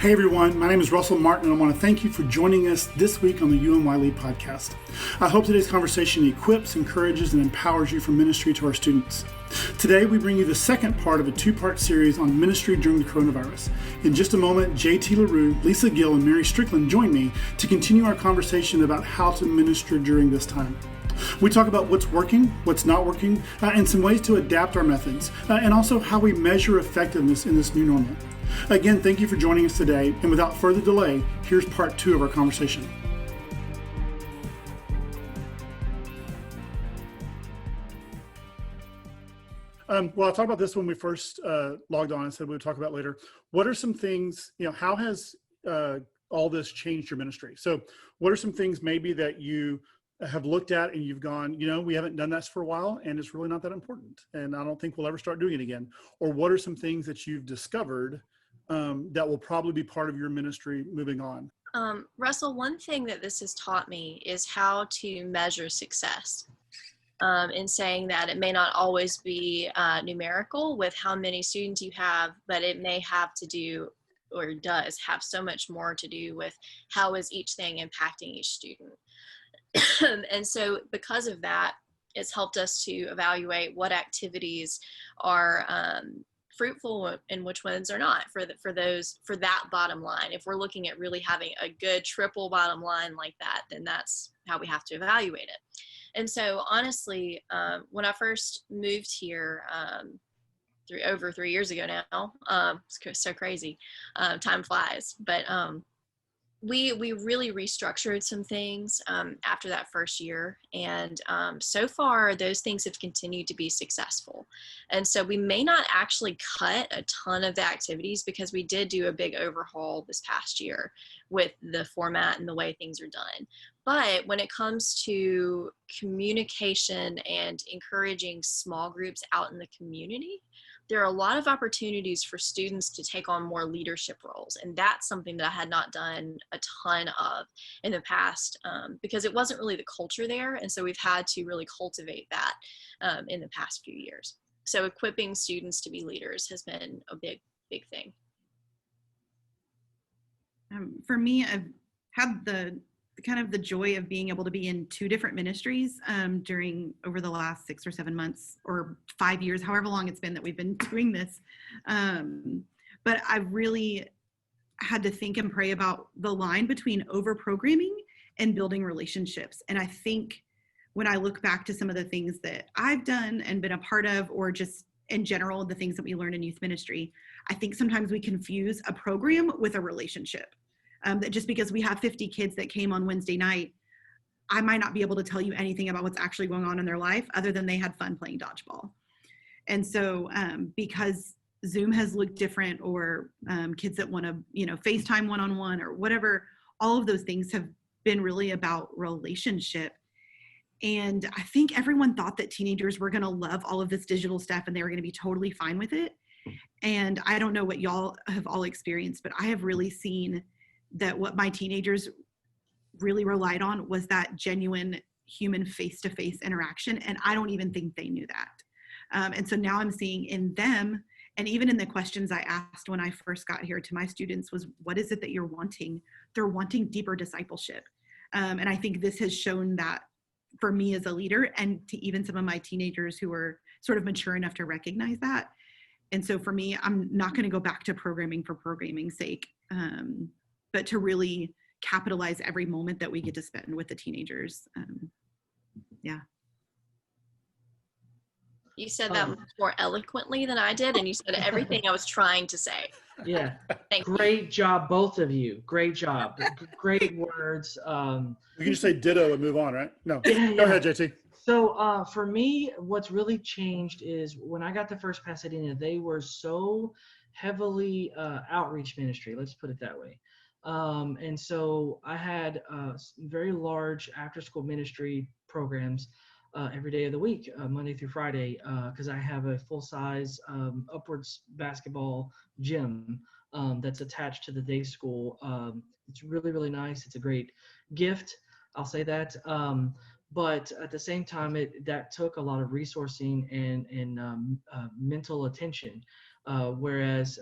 Hey everyone, my name is Russell Martin and I want to thank you for joining us this week on the UMYLEAD podcast. I hope today's conversation equips, encourages, and empowers you for ministry to our students. Today we bring you the second part of a two-part series on ministry during the coronavirus. In just a moment, JT LaRue, Lisa Gill, and Mary Strickland join me to continue our conversation about how to minister during this time. We talk about what's working, what's not working, and some ways to adapt our methods, and also how we measure effectiveness in this new normal. Again, thank you for joining us today, and without further delay, here's part 2 of our conversation. Well, I talked about this when we first logged on and said we would talk about later. What are some things, how has all this changed your ministry? So what are some things maybe that you have looked at and you've gone, we haven't done this for a while and it's really not that important. And I don't think we'll ever start doing it again. Or what are some things that you've discovered that will probably be part of your ministry moving on? Russell, one thing that this has taught me is how to measure success. In saying that it may not always be numerical with how many students you have, but it may have to do, or does have so much more to do with how is each thing impacting each student. And so because of that, it's helped us to evaluate what activities are fruitful and which ones are not for that bottom line. If we're looking at really having a good triple bottom line like that, then that's how we have to evaluate it. And so honestly, when I first moved here over 3 years ago now, it's so crazy, time flies, but we really restructured some things after that first year, and so far those things have continued to be successful. And so we may not actually cut a ton of the activities because we did do a big overhaul this past year with the format and the way things are done. But when it comes to communication and encouraging small groups out in the community, there are a lot of opportunities for students to take on more leadership roles. And that's something that I had not done a ton of in the past because it wasn't really the culture there. And so we've had to really cultivate that in the past few years. So equipping students to be leaders has been a big thing. For me, I've had the joy of being able to be in 2 different ministries over the last 6 or 7 months or 5 years, however long it's been that we've been doing this. But I really had to think and pray about the line between over-programming and building relationships. And I think when I look back to some of the things that I've done and been a part of, or just in general, the things that we learn in youth ministry, I think sometimes we confuse a program with a relationship. That just because we have 50 kids that came on Wednesday night, I might not be able to tell you anything about what's actually going on in their life other than they had fun playing dodgeball. And so because Zoom has looked different, or kids that want to, FaceTime one-on-one or whatever, all of those things have been really about relationship. And I think everyone thought that teenagers were going to love all of this digital stuff and they were going to be totally fine with it. And I don't know what y'all have all experienced, but I have really seen that what my teenagers really relied on was that genuine human face-to-face interaction. And I don't even think they knew that. And so now I'm seeing in them, and even in the questions I asked when I first got here to my students was, what is it that you're wanting? They're wanting deeper discipleship. And I think this has shown that for me as a leader, and to even some of my teenagers who are sort of mature enough to recognize that. And so for me, I'm not going to go back to programming for programming's sake. But to really capitalize every moment that we get to spend with the teenagers. Yeah. You said that much more eloquently than I did, and you said everything I was trying to say. Yeah. Thank you. Great job, both of you. Great job. Great words. You can just say ditto and move on, right? No. Yeah. Go ahead, JT. So for me, what's really changed is when I got to First Pasadena, they were so heavily outreach ministry. Let's put it that way. And so I had very large after-school ministry programs every day of the week, Monday through Friday, because I have a full-size upwards basketball gym that's attached to the day school. It's really, really nice. It's a great gift. I'll say that. but at the same time, that took a lot of resourcing and mental attention, whereas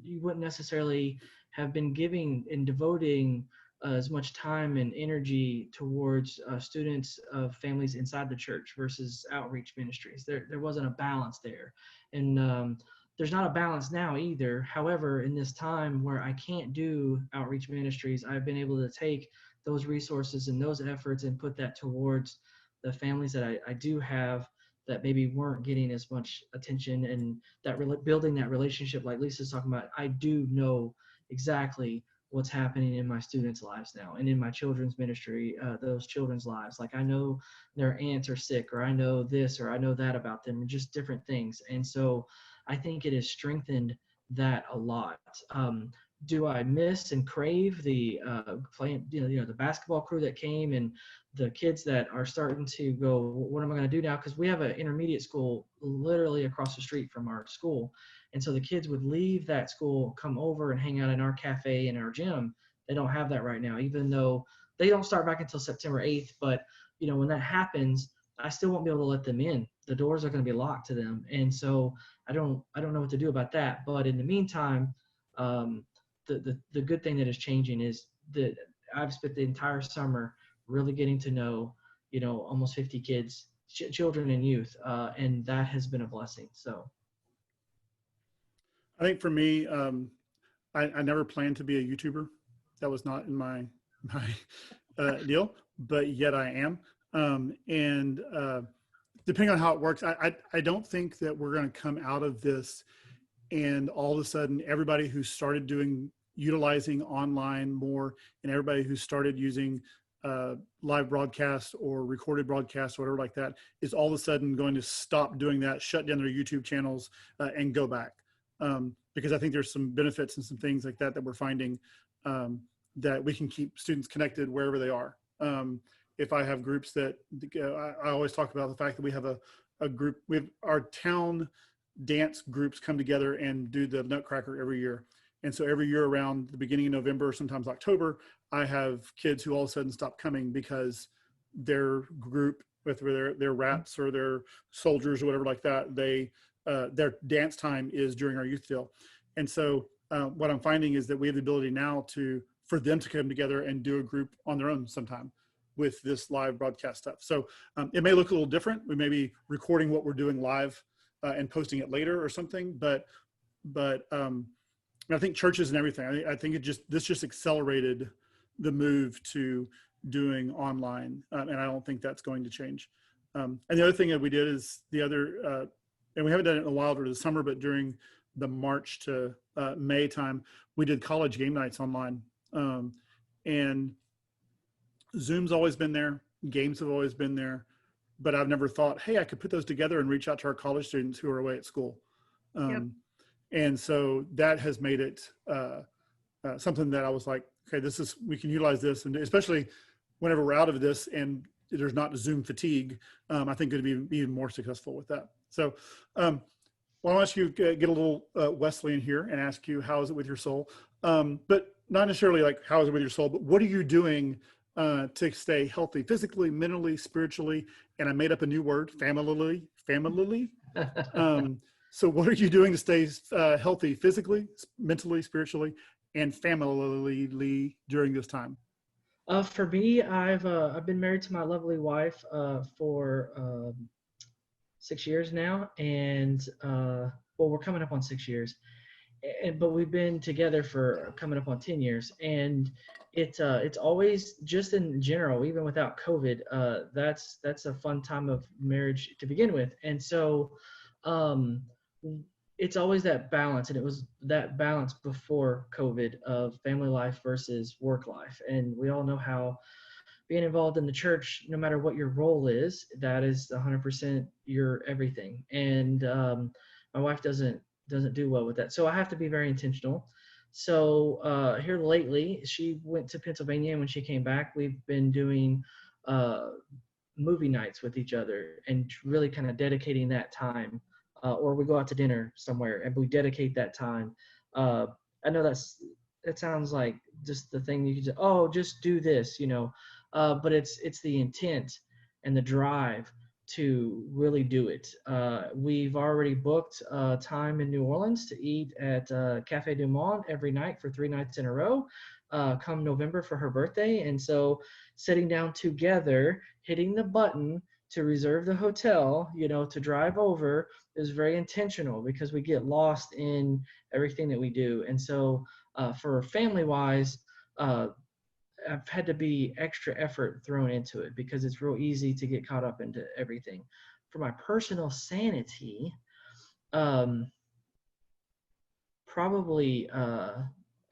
you wouldn't necessarily have been giving and devoting as much time and energy towards students of families inside the church versus outreach ministries. There wasn't a balance there, and there's not a balance now either. However, in this time where I can't do outreach ministries, I've been able to take those resources and those efforts and put that towards the families that I do have that maybe weren't getting as much attention, and that building that relationship like Lisa's talking about. I do know exactly what's happening in my students' lives now and in my children's ministry, those children's lives. Like I know their aunts are sick, or I know this or I know that about them, and just different things. And so I think it has strengthened that a lot. Do I miss and crave the playing, the basketball crew that came, and the kids that are starting to go, what am I going to do now? Because we have an intermediate school literally across the street from our school. And so the kids would leave that school, come over and hang out in our cafe and our gym. They don't have that right now, even though they don't start back until September 8th. But, when that happens, I still won't be able to let them in. The doors are going to be locked to them. And so I don't know what to do about that. But in the meantime, the good thing that is changing is that I've spent the entire summer really getting to know, almost 50 kids, children and youth, and that has been a blessing. So I think for me, I never planned to be a YouTuber. That was not in my deal, but yet I am. And depending on how it works, I don't think that we're going to come out of this and all of a sudden everybody who started utilizing online more, and everybody who started using live broadcast or recorded broadcast or whatever like that is all of a sudden going to stop doing that, shut down their YouTube channels, and go back. Because I think there's some benefits and some things like that we're finding, that we can keep students connected wherever they are. If I have groups that, I always talk about the fact that we have a group, we have our town dance groups come together and do the Nutcracker every year. And so every year around the beginning of November, sometimes October, I have kids who all of a sudden stop coming because their group, whether they're rats or they're soldiers or whatever like that, their dance time is during our youth deal. And so what I'm finding is that we have the ability now for them to come together and do a group on their own sometime with this live broadcast stuff. So it may look a little different. We may be recording what we're doing live and posting it later or something, but I think churches and everything, I think this just accelerated the move to doing online, and I don't think that's going to change. And the other thing that we did is and we haven't done it in a while during the summer, but during the March to May time, we did college game nights online. And Zoom's always been there, games have always been there, but I've never thought, hey, I could put those together and reach out to our college students who are away at school. Yep. And so that has made it something that I was like, okay, we can utilize this. And especially whenever we're out of this and there's not Zoom fatigue, I think it would be even more successful with that. So well, I'll ask you, get a little Wesleyan here and ask you, how is it with your soul? But not necessarily like, how is it with your soul, but what are you doing to stay healthy, physically, mentally, spiritually? And I made up a new word, family. So what are you doing to stay healthy physically, mentally, spiritually, and familially during this time? For me, I've been married to my lovely wife for 6 years now, and we're coming up on 6 years, but we've been together for coming up on 10 years, and it's always, just in general, even without COVID, that's a fun time of marriage to begin with. And so it's always that balance, and it was that balance before COVID of family life versus work life. And we all know how being involved in the church, no matter what your role is, that is 100% your everything. And my wife doesn't do well with that, so I have to be very intentional. So here lately, she went to Pennsylvania, and when she came back, we've been doing movie nights with each other and really kind of dedicating that time. Or we go out to dinner somewhere and we dedicate that time. I know that sounds like just the thing you can say, oh, just do this, but it's the intent and the drive to really do it. We've already booked time in New Orleans to eat at Café du Monde every night for 3 nights in a row come November for her birthday. And so sitting down together, hitting the button to reserve the hotel, to drive over is very intentional because we get lost in everything that we do. And so for family-wise, I've had to be extra effort thrown into it because it's real easy to get caught up into everything. For my personal sanity, probably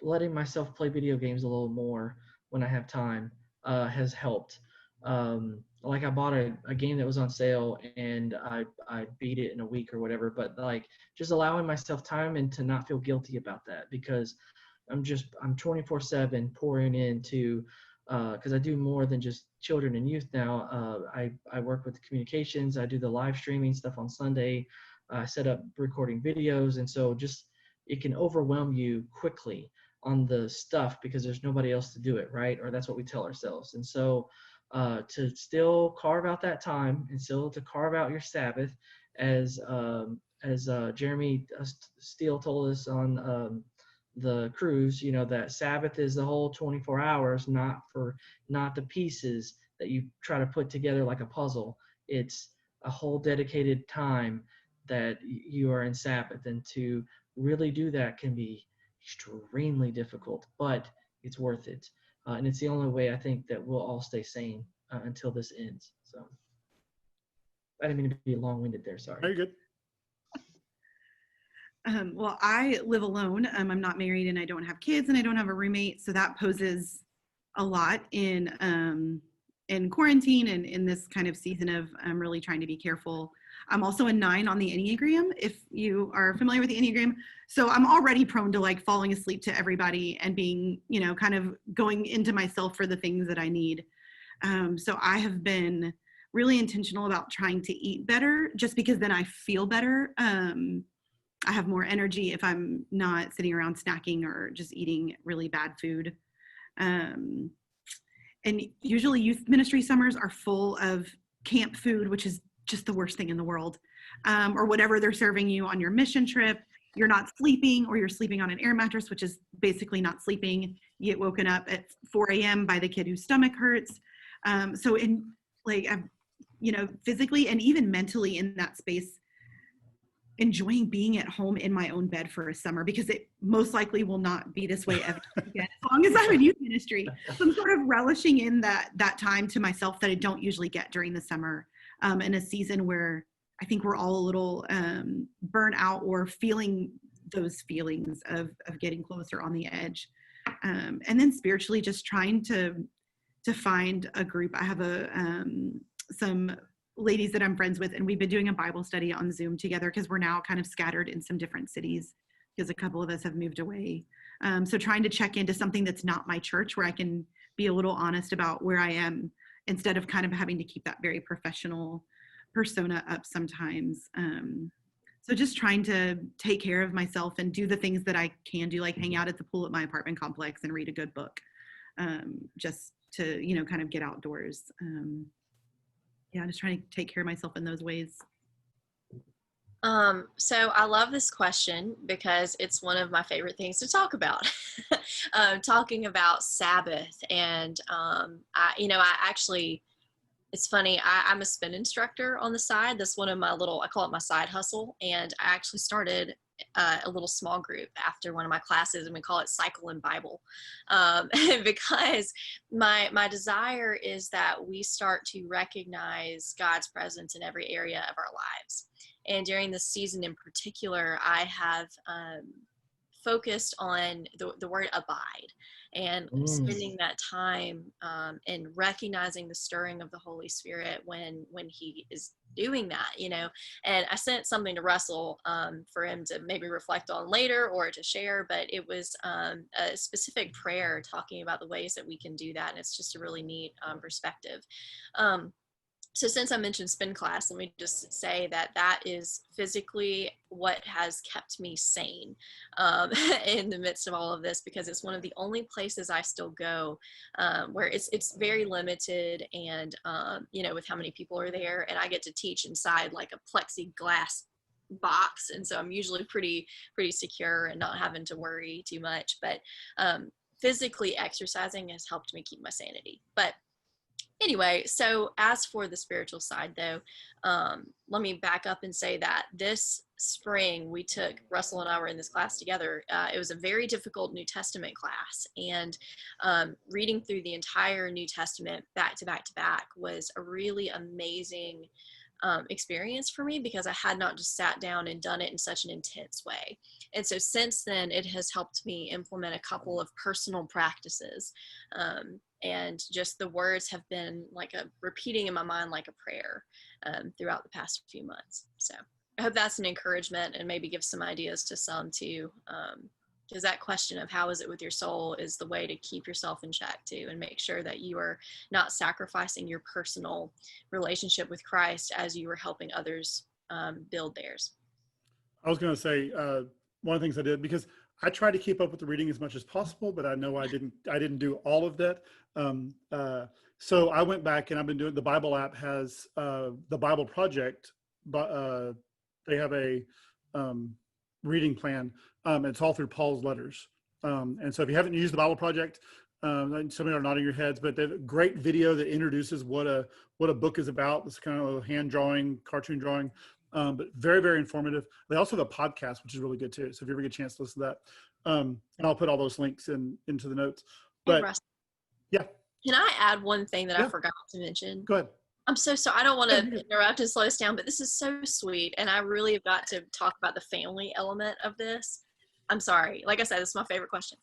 letting myself play video games a little more when I have time has helped. Like I bought a game that was on sale and I beat it in a week or whatever, but like just allowing myself time and to not feel guilty about that because I'm 24/7 pouring into because I do more than just children and youth now. I work with communications. I do the live streaming stuff on Sunday. I set up recording videos, and so just it can overwhelm you quickly on the stuff because there's nobody else to do it, right? Or that's what we tell ourselves. And so to still carve out that time and still to carve out your Sabbath, as Jeremy Steele told us on the cruise, that Sabbath is the whole 24 hours, not the pieces that you try to put together like a puzzle. It's a whole dedicated time that you are in Sabbath, and to really do that can be extremely difficult, but it's worth it. And it's the only way I think that we'll all stay sane until this ends. So I didn't mean to be long-winded there, sorry. Very good. Well, I live alone. I'm not married and I don't have kids and I don't have a roommate. So that poses a lot in quarantine and in this kind of season of really trying to be careful. I'm also a 9 on the Enneagram, if you are familiar with the Enneagram. So I'm already prone to like falling asleep to everybody and being, kind of going into myself for the things that I need. So I have been really intentional about trying to eat better just because then I feel better. I have more energy if I'm not sitting around snacking or just eating really bad food. And usually youth ministry summers are full of camp food, which is just the worst thing in the world. Or whatever they're serving you on your mission trip. You're not sleeping, or you're sleeping on an air mattress, which is basically not sleeping. You get woken up at 4 a.m. by the kid whose stomach hurts. So in like, physically and even mentally in that space, enjoying being at home in my own bed for a summer, because it most likely will not be this way ever again as long as I'm in youth ministry. So I'm sort of relishing in that time to myself that I don't usually get during the summer, in a season where I think we're all a little burnt out or feeling those feelings of getting closer on the edge. And then spiritually just trying to find a group. I have some ladies that I'm friends with, and we've been doing a Bible study on Zoom together because we're now kind of scattered in some different cities because a couple of us have moved away. So trying to check into something that's not my church where I can be a little honest about where I am instead of kind of having to keep that very professional persona up sometimes. So just trying to take care of myself and do the things that I can do, like hang out at the pool at my apartment complex and read a good book, just to, kind of get outdoors. Just trying to take care of myself in those ways. So I love this question because it's one of my favorite things to talk about. Talking about Sabbath, and I actually, it's funny, I'm a spin instructor on the side. That's one of my I call it my side hustle, and I actually started a little small group after one of my classes, and we call it Cycle and Bible, because my desire is that we start to recognize God's presence in every area of our lives. And during this season in particular, I have focused on the word abide, and spending that time and recognizing the stirring of the Holy Spirit when he is doing that, and I sent something to Russell for him to maybe reflect on later or to share, but it was a specific prayer talking about the ways that we can do that, and it's just a really neat perspective. So since I mentioned spin class, let me just say that that is physically what has kept me sane in the midst of all of this, because it's one of the only places I still go where it's very limited, and you know, with how many people are there, and I get to teach inside like a plexiglass box, and so I'm usually pretty secure and not having to worry too much. But physically exercising has helped me keep my sanity. But anyway, so as for the spiritual side, though, let me back up and say that this spring we took, Russell and I were in this class together. It was a very difficult New Testament class, and reading through the entire New Testament back to back to back was a really amazing experience for me, because I had not just sat down and done it in such an intense way. And so since then, it has helped me implement a couple of personal practices. And just the words have been like a repeating in my mind like a prayer throughout the past few months. So I hope that's an encouragement, and maybe give some ideas to some too. Because that question of how is it with your soul is the way to keep yourself in check too, and make sure that you are not sacrificing your personal relationship with Christ as you are helping others build theirs. I was going to say one of the things I did, because I tried to keep up with the reading as much as possible, but I know I didn't do all of that. So I went back, and I've been doing, the Bible app has the Bible Project, but they have a reading plan. It's all through Paul's letters. And so if you haven't used the Bible Project, some of you are nodding your heads, but they have a great video that introduces what a book is about. It's kind of a hand drawing, cartoon drawing, but very, very informative. They also have a podcast, which is really good too. So if you ever get a chance to listen to that, and I'll put all those links into the notes. But yeah. Can I add one thing that I forgot to mention? Go ahead. I'm so sorry. I don't want to interrupt and slow us down, but this is so sweet. And I really have got to talk about the family element of this. I'm sorry. Like I said, this is my favorite question.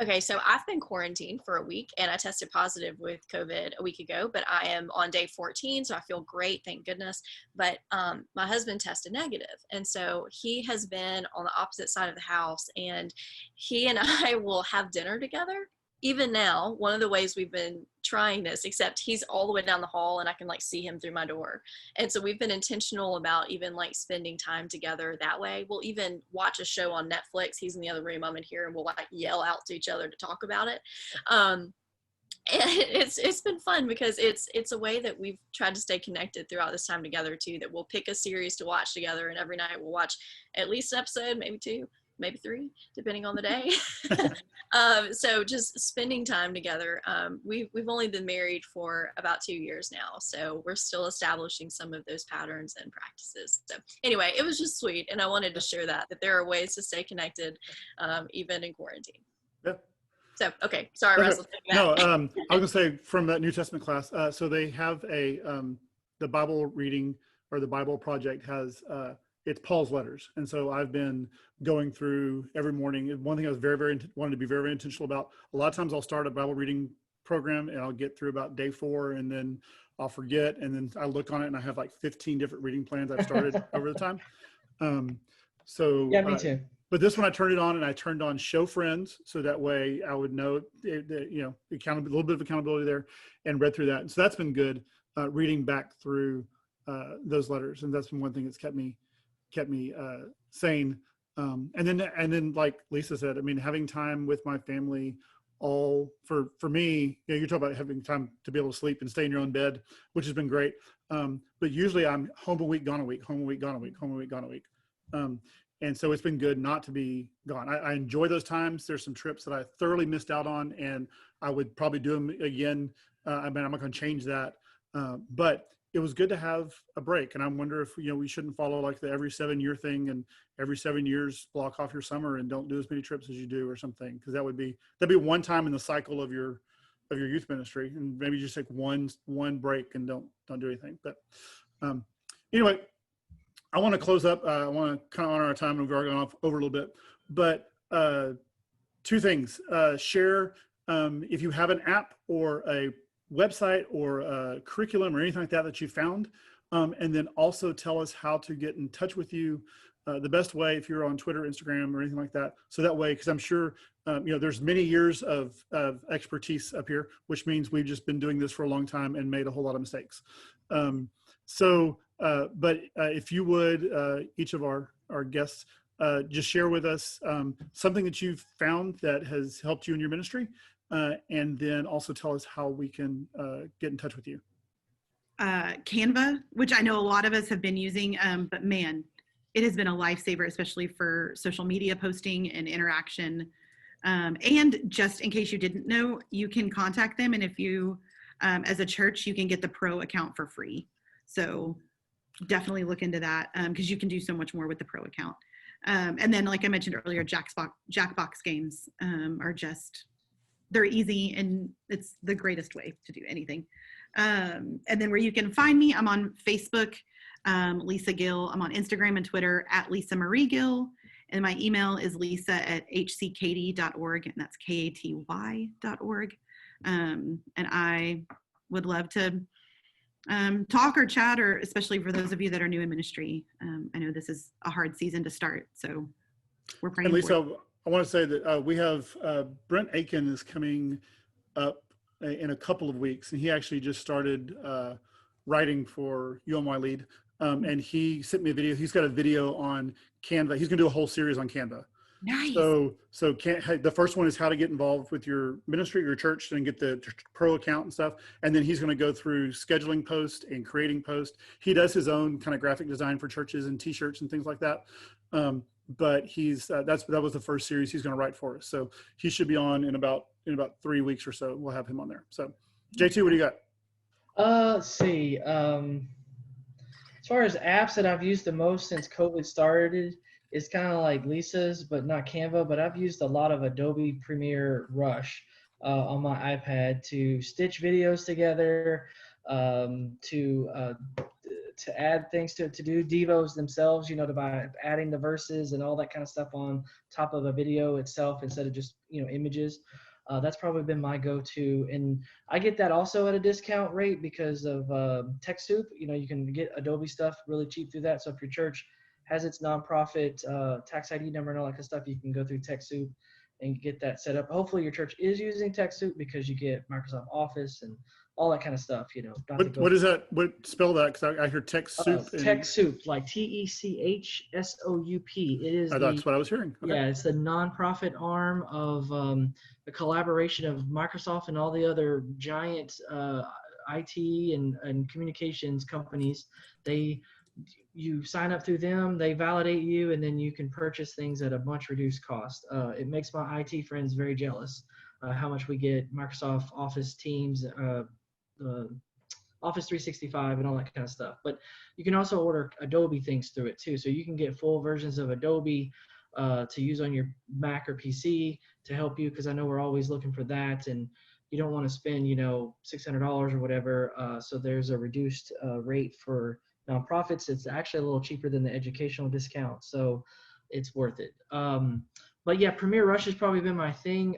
Okay, so I've been quarantined for a week, and I tested positive with COVID a week ago, but I am on day 14, so I feel great, thank goodness. But my husband tested negative, and so he has been on the opposite side of the house, and he and I will have dinner together. Even now, one of the ways we've been trying this, except he's all the way down the hall and I can like see him through my door. And so we've been intentional about even like spending time together that way. We'll even watch a show on Netflix. He's in the other room, I'm in here, and we'll like yell out to each other to talk about it. And it's been fun, because it's a way that we've tried to stay connected throughout this time together too, that we'll pick a series to watch together, and every night we'll watch at least an episode, maybe 2, maybe 3, depending on the day. So just spending time together. We've only been married for about 2 years now, so we're still establishing some of those patterns and practices. So anyway, it was just sweet, and I wanted to share that there are ways to stay connected even in quarantine. Yeah. So, okay, sorry, Russell. No, I was going to say, from that New Testament class, so they have the Bible reading, or the Bible Project has it's Paul's letters. And so I've been going through every morning. One thing I was wanted to be very, very intentional about. A lot of times I'll start a Bible reading program, and I'll get through about day 4, and then I'll forget. And then I look on it, and I have like 15 different reading plans I've started over the time. Yeah, me too. But this one, I turned it on, and I turned on Show Friends, so that way I would know, a little bit of accountability there, and read through that. And so that's been good, reading back through those letters, and that's been one thing that's kept me sane. And then like Lisa said, I mean, having time with my family, all for me, you're talking about having time to be able to sleep and stay in your own bed, which has been great. But usually I'm home a week, gone a week, home a week, gone a week, home a week, gone a week. And so it's been good not to be gone. I enjoy those times. There's some trips that I thoroughly missed out on, and I would probably do them again. I'm not going to change that. But it was good to have a break. And I wonder if, we shouldn't follow like the every 7-year thing, and every 7 years block off your summer and don't do as many trips as you do or something. Cause that'd be one time in the cycle of your youth ministry, and maybe just take one break and don't do anything. But anyway, I want to close up. I want to kind of honor our time, and we've already gone off over a little bit, but 2 things. Share if you have an app or a website or a curriculum or anything like that you found, and then also tell us how to get in touch with you, the best way, if you're on Twitter, Instagram, or anything like that. So that way, because I'm sure there's many years of expertise up here, which means we've just been doing this for a long time and made a whole lot of mistakes. But if you would, each of our guests, just share with us something that you've found that has helped you in your ministry, and then also tell us how we can get in touch with you. Canva, which I know a lot of us have been using, but man, it has been a lifesaver, especially for social media posting and interaction. And just in case you didn't know, you can contact them. And if you, as a church, you can get the pro account for free. So definitely look into that because you can do so much more with the pro account. And then, like I mentioned earlier, Jackbox games are just, they're easy and it's the greatest way to do anything. And then where you can find me, I'm on Facebook, Lisa Gill. I'm on Instagram and Twitter at Lisa Marie Gill. And my email is lisa@hckaty.org, and that's katy.org. And I would love to talk or chat, or especially for those of you that are new in ministry. I know this is a hard season to start, so we're praying. And Lisa, I want to say that we have Brent Aiken is coming up in a couple of weeks, and he actually just started writing for UMYLEAD. And he sent me a video. He's got a video on Canva. He's going to do a whole series on Canva. Nice. So the first one is how to get involved with your ministry, your church, and get the pro account and stuff. And then he's going to go through scheduling posts and creating posts. He does his own kind of graphic design for churches and T-shirts and things like that. But he's that was the first series he's going to write for us. So he should be on in about 3 weeks or so. We'll have him on there. So JT, what do you got? Let's see. As far as apps that I've used the most since COVID started, it's kind of like Lisa's, but not Canva. But I've used a lot of Adobe Premiere Rush on my iPad to stitch videos together, to add things to do devos themselves, by adding the verses and all that kind of stuff on top of a video itself instead of just, images. That's probably been my go-to. And I get that also at a discount rate because of TechSoup. You can get Adobe stuff really cheap through that. So if your church has its nonprofit tax ID number and all that kind of stuff, you can go through TechSoup and get that set up. Hopefully your church is using TechSoup because you get Microsoft Office and all that kind of stuff, What is that? What spell that? Because I hear TechSoup. TechSoup, like TECHSOUP. It is. That's what I was hearing. Okay. Yeah, it's the nonprofit arm of the collaboration of Microsoft and all the other giant IT and communications companies. You sign up through them, they validate you, and then you can purchase things at a much reduced cost. It makes my IT friends very jealous how much we get Microsoft Office, Teams, Office 365 and all that kind of stuff. But you can also order Adobe things through it too. So you can get full versions of Adobe to use on your Mac or PC to help you, because I know we're always looking for that, and you don't want to spend, $600 or whatever. So there's a reduced rate for nonprofits. It's actually a little cheaper than the educational discount, so it's worth it. But yeah, Premiere Rush has probably been my thing.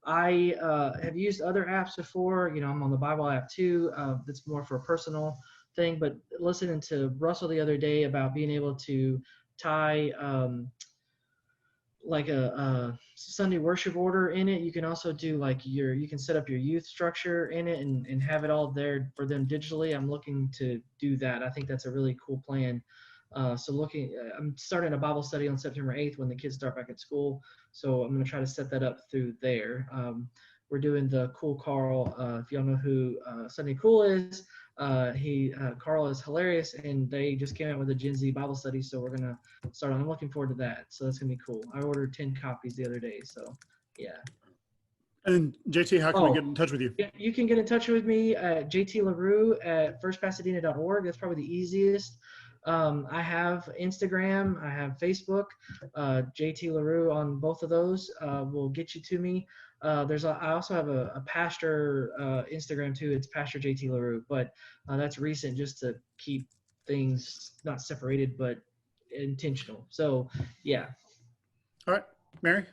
I have used other apps before. I'm on the Bible app too. That's more for a personal thing. But listening to Russell the other day about being able to tie like a Sunday worship order in it. You can also do you can set up your youth structure in it and have it all there for them digitally. I'm looking to do that. I think that's a really cool plan. I'm starting a Bible study on September 8th when the kids start back at school. So I'm going to try to set that up through there. We're doing the Cool Carl. If y'all know who Sunday Cool is, Carl is hilarious, and they just came out with a Gen Z Bible study. So we're going to start on. I'm looking forward to that. So that's going to be cool. I ordered 10 copies the other day. So yeah. And JT, how can we get in touch with you? You can get in touch with me at jtlarue@firstpasadena.org. That's probably the easiest. I have Instagram, I have Facebook, JT LaRue on both of those will get you to me. I also have a pastor Instagram too. It's Pastor JT LaRue, but that's recent just to keep things not separated but intentional. So yeah. All right, Mary.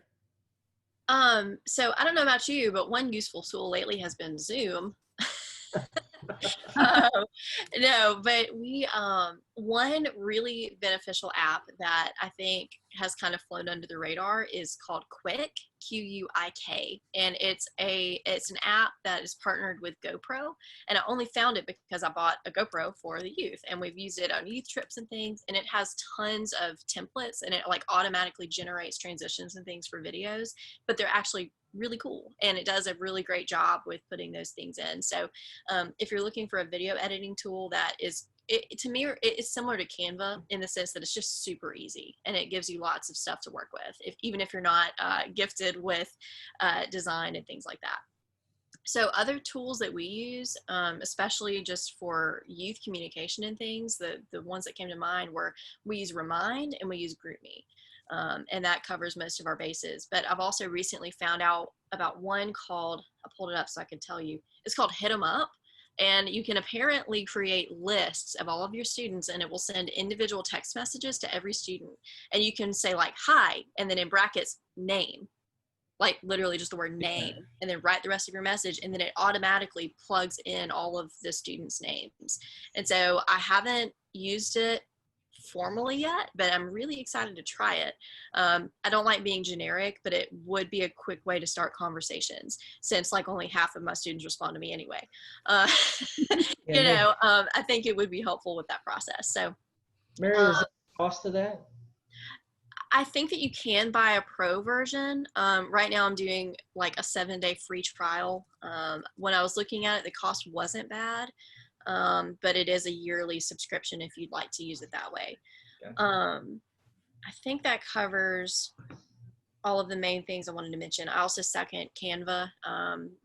So I don't know about you, but one useful tool lately has been Zoom. No, but we one really beneficial app that I think has kind of flown under the radar is called Quick, Quik, and it's an app that is partnered with GoPro, and I only found it because I bought a GoPro for the youth, and we've used it on youth trips and things, and it has tons of templates, and it like automatically generates transitions and things for videos, but they're actually really cool, and it does a really great job with putting those things in. So if you're looking for a video editing tool that is, to me, it's similar to Canva in the sense that it's just super easy and it gives you lots of stuff to work with, even if you're not gifted with design and things like that. So other tools that we use, especially just for youth communication and things, the ones that came to mind were we use Remind and we use GroupMe. And that covers most of our bases. But I've also recently found out about one called, I pulled it up so I could tell you, it's called Hit 'em Up. And you can apparently create lists of all of your students, and it will send individual text messages to every student. And you can say like, hi, and then in brackets, name, like literally just the word name, and then write the rest of your message. And then it automatically plugs in all of the students' names. And so I haven't used it formally yet, but I'm really excited to try it. I don't like being generic, but it would be a quick way to start conversations since like only half of my students respond to me anyway. I think it would be helpful with that process. So Mary, is there a cost to that? I think that you can buy a pro version. Right now I'm doing like a 7-day free trial. When I was looking at it, the cost wasn't bad. But it is a yearly subscription if you'd like to use it that way. I think that covers all of the main things I wanted to mention. I also second Canva.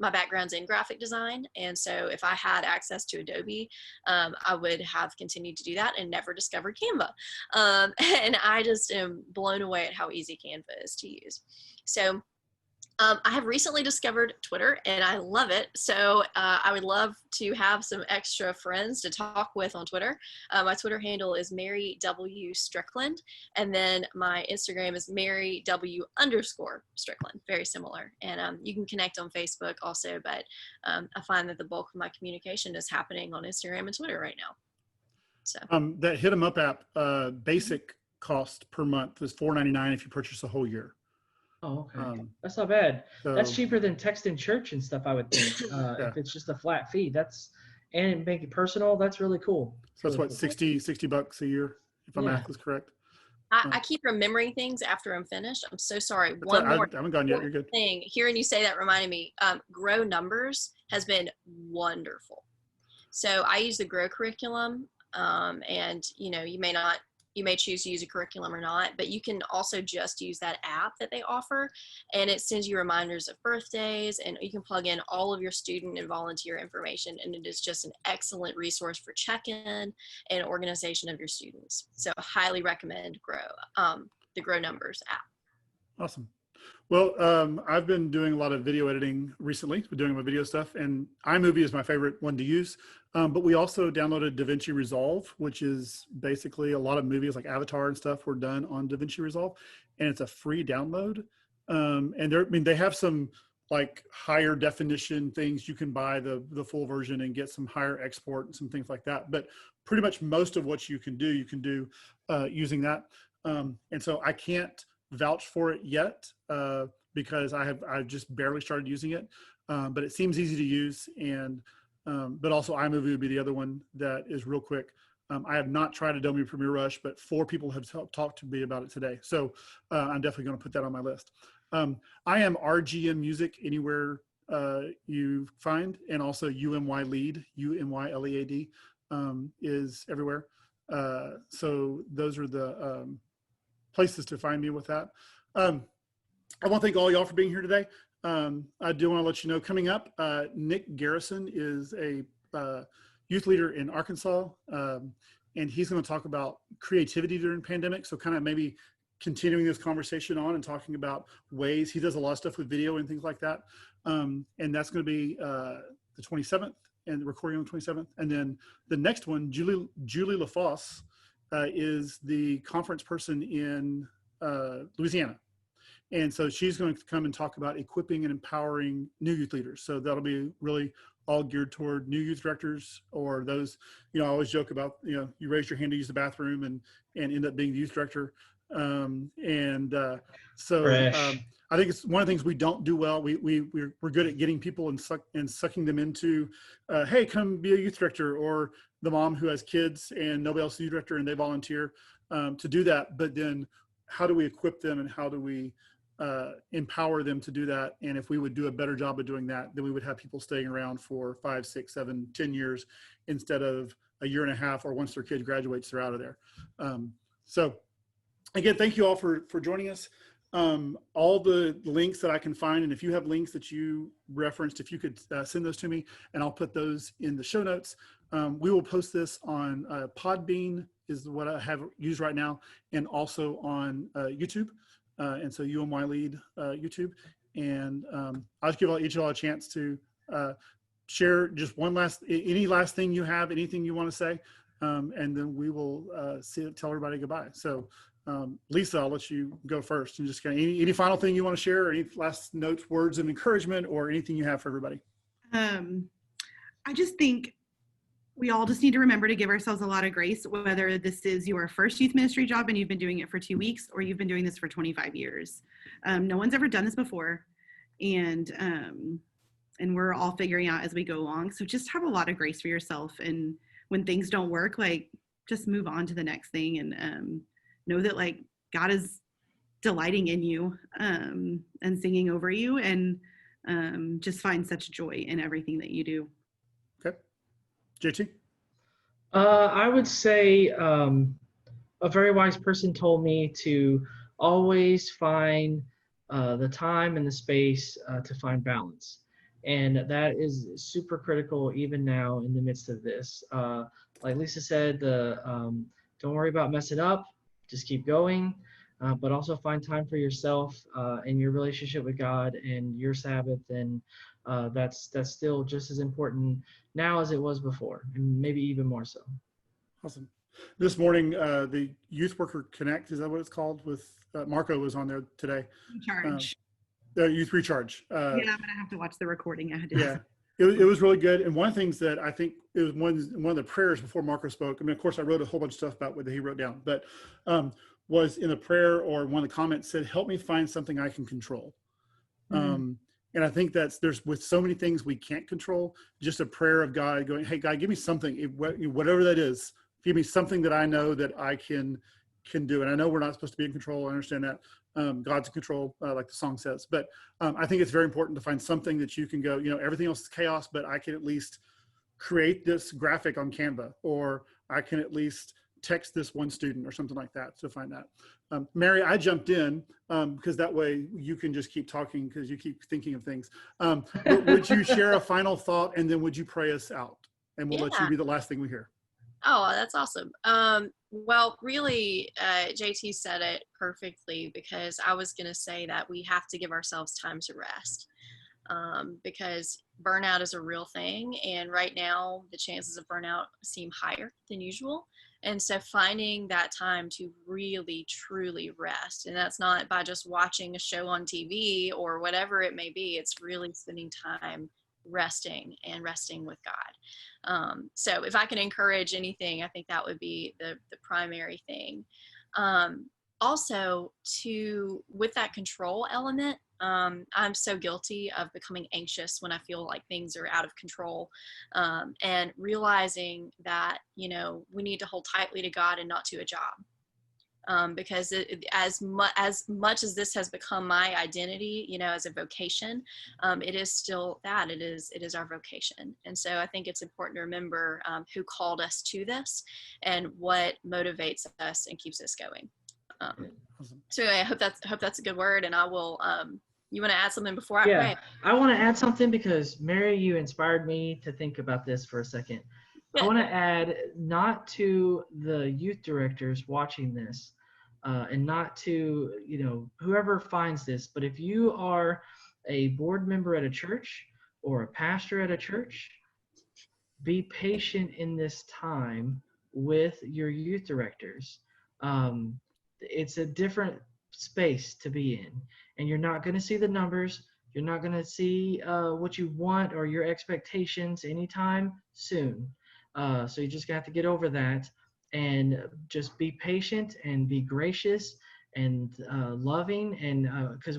My background's in graphic design, and so if I had access to Adobe, I would have continued to do that and never discovered Canva. And I just am blown away at how easy Canva is to use. So I have recently discovered Twitter and I love it. So I would love to have some extra friends to talk with on Twitter. My Twitter handle is Mary W. Strickland. And then my Instagram is Mary W_Strickland. Very similar. And you can connect on Facebook also, but I find that the bulk of my communication is happening on Instagram and Twitter right now. So that Hit 'em Up app, basic cost per month is $4.99 if you purchase a whole year. Oh, okay. That's not bad. So, that's cheaper than text in church and stuff, I would think. If it's just a flat fee, and make it personal, that's really cool. So that's what, 60 bucks a year, if my math is correct. I keep remembering things after I'm finished. I'm so sorry. I haven't gone yet. You're good. Thing. Hearing you say that reminded me, Grow Numbers has been wonderful. So I use the Grow curriculum, and you may choose to use a curriculum or not, but you can also just use that app that they offer, and it sends you reminders of birthdays, and you can plug in all of your student and volunteer information, and it is just an excellent resource for check-in and organization of your students. So I highly recommend the Grow Numbers app. Awesome. Well, I've been doing a lot of video editing recently. We're doing my video stuff, and iMovie is my favorite one to use. But we also downloaded DaVinci Resolve, which is basically a lot of movies like Avatar and stuff were done on DaVinci Resolve, and it's a free download. And they have some like higher definition things you can buy the full version and get some higher export and some things like that. But pretty much most of what you can do using that. And so I can't vouch for it yet because I've just barely started using it, but it seems easy to use, and but also iMovie would be the other one that is real quick. I have not tried Adobe Premiere Rush, but 4 people have talked to me about it today, so I'm definitely going to put that on my list. I am RGM Music anywhere you find, and also UMYLEAD, UMYLEAD is everywhere. So those are the places to find me with that. I want to thank all y'all for being here today. I do want to let you know, coming up, Nick Garrison is a youth leader in Arkansas, and he's going to talk about creativity during pandemic. So kind of maybe continuing this conversation on and talking about ways. He does a lot of stuff with video and things like that. And that's going to be the 27th, and recording on the 27th. And then the next one, Julie LaFosse, is the conference person in Louisiana. And so she's going to come and talk about equipping and empowering new youth leaders. So that'll be really all geared toward new youth directors or those, I always joke about, you raise your hand to use the bathroom and end up being the youth director. Fresh. I think it's one of the things we don't do well. We're good at getting people and sucking them into, hey, come be a youth director, or the mom who has kids and nobody else is a youth director and they volunteer to do that. But then how do we equip them and how do we empower them to do that? And if we would do a better job of doing that, then we would have people staying around for 5, 6, 7, 10 years instead of a year and a half, or once their kid graduates, they're out of there. So again, thank you all for joining us. All the links that I can find, and if you have links that you referenced, if you could send those to me, and I'll put those in the show notes. We will post this on Podbean is what I have used right now, and also on YouTube. And so UMYLEAD YouTube. And I'll just give each of y'all a chance to share just any last thing you have, anything you want to say, and then we will tell everybody goodbye. So Lisa, I'll let you go first. And just any final thing you want to share, or any last notes, words of encouragement, or anything you have for everybody? I just think we all just need to remember to give ourselves a lot of grace, whether this is your first youth ministry job and you've been doing it for 2 weeks, or you've been doing this for 25 years. No one's ever done this before. And we're all figuring out as we go along. So just have a lot of grace for yourself. And when things don't work, just move on to the next thing, and know that God is delighting in you and singing over you, and just find such joy in everything that you do. Okay. JT? I would say a very wise person told me to always find the time and the space to find balance. And that is super critical even now in the midst of this. Like Lisa said, don't worry about messing up, just keep going, but also find time for yourself and your relationship with God and your Sabbath. And that's still just as important now as it was before, and maybe even more so. Awesome. This morning, the Youth Worker Connect, is that what it's called? With Marco was on there today. Recharge. Youth Recharge. Yeah, I'm going to have to watch the recording. Yeah, it was really good. And one of the things that I think it was one of the prayers before Marco spoke. I mean, of course, I wrote a whole bunch of stuff about what he wrote down, but was in a prayer, or one of the comments said, "Help me find something I can control." Mm-hmm. And I think there's with so many things we can't control, just a prayer of God going, "Hey, God, give me something, whatever that is. Give me something that I know that I can do." And I know we're not supposed to be in control. I understand that. God's in control, like the song says. But I think it's very important to find something that you can go, everything else is chaos, but I can at least create this graphic on Canva, or I can at least text this one student or something like that to find that. Mary, I jumped in because that way you can just keep talking because you keep thinking of things. Would you share a final thought, and then would you pray us out? And we'll let you be the last thing we hear. Oh, that's awesome. Well, really, JT said it perfectly, because I was going to say that we have to give ourselves time to rest, because burnout is a real thing. And right now, the chances of burnout seem higher than usual. And so finding that time to really, truly rest, and that's not by just watching a show on TV or whatever it may be, it's really spending time resting with God. So if I can encourage anything, I think that would be the primary thing. Also, with that control element, I'm so guilty of becoming anxious when I feel like things are out of control, and realizing that, we need to hold tightly to God and not to a job. Because as much as this has become my identity, as a vocation, it is still that it is our vocation. And so I think it's important to remember who called us to this and what motivates us and keeps us going. Awesome. So I hope that's a good word. And I will. You want to add something before I pray? Yeah, I want to add something, because Mary, you inspired me to think about this for a second. I want to add, not to the youth directors watching this, and not to, whoever finds this, but if you are a board member at a church or a pastor at a church, be patient in this time with your youth directors. It's a different space to be in, and you're not going to see the numbers. You're not going to see what you want or your expectations anytime soon. So you just got to get over that and just be patient and be gracious and loving, and because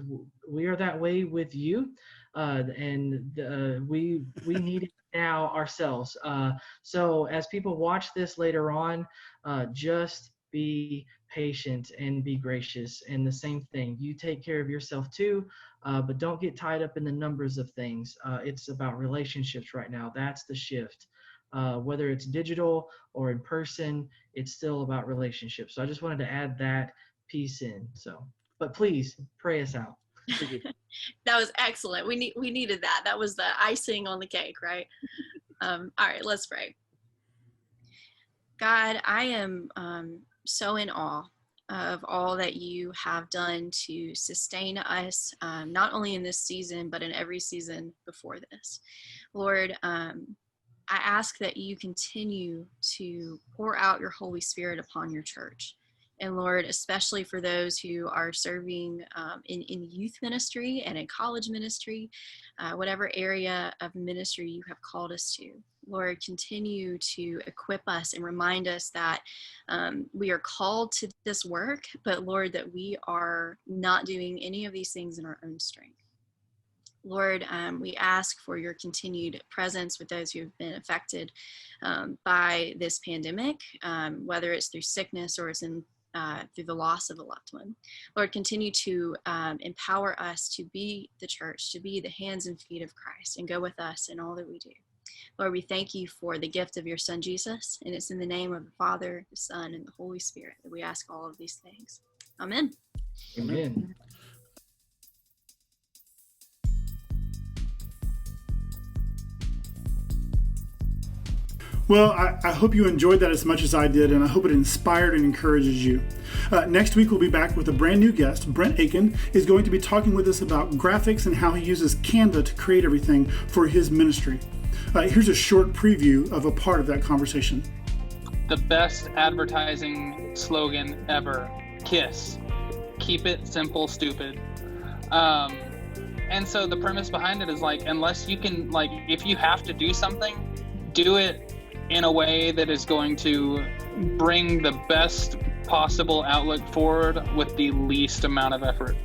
we are that way with you, we need it now ourselves. So as people watch this later on, just be patient and be gracious. And the same thing, you take care of yourself too, but don't get tied up in the numbers of things. It's about relationships right now. That's the shift. Whether it's digital or in person, it's still about relationships. So I just wanted to add that piece in. So, but please pray us out. That was excellent. We needed that. That was the icing on the cake, right? All right, let's pray. God, I am so in awe of all that you have done to sustain us, not only in this season, but in every season before this. Lord, I ask that you continue to pour out your Holy Spirit upon your church. And Lord, especially for those who are serving in youth ministry and in college ministry, whatever area of ministry you have called us to. Lord, continue to equip us and remind us that we are called to this work, but Lord, that we are not doing any of these things in our own strength. Lord, we ask for your continued presence with those who have been affected by this pandemic, whether it's through sickness or it's through the loss of a loved one. Lord, continue to empower us to be the church, to be the hands and feet of Christ, and go with us in all that we do. Lord, we thank you for the gift of your Son, Jesus, and it's in the name of the Father, the Son, and the Holy Spirit that we ask all of these things. Amen. Amen. Well, I hope you enjoyed that as much as I did, and I hope it inspired and encourages you. Next week, we'll be back with a brand new guest. Brent Aiken is going to be talking with us about graphics and how he uses Canva to create everything for his ministry. Here's a short preview of a part of that conversation. The best advertising slogan ever, KISS. Keep it simple, stupid. And so the premise behind it is like, unless you can, like, if you have to do something, do it in a way that is going to bring the best possible outlook forward with the least amount of effort.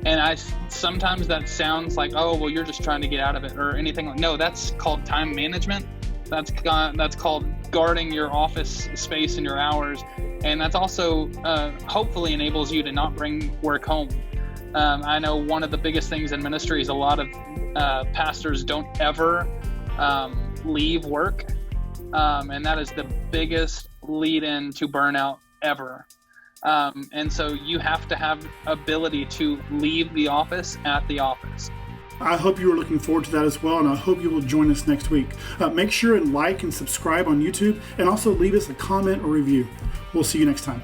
And sometimes that sounds like, oh, well, you're just trying to get out of it or anything. No, that's called time management. That's called guarding your office space and your hours. And that's also hopefully enables you to not bring work home. I know one of the biggest things in ministry is a lot of pastors don't ever leave work. And that is the biggest lead-in to burnout ever. And so you have to have ability to leave the office at the office. I hope you are looking forward to that as well, and I hope you will join us next week. Make sure and like and subscribe on YouTube, and also leave us a comment or review. We'll see you next time.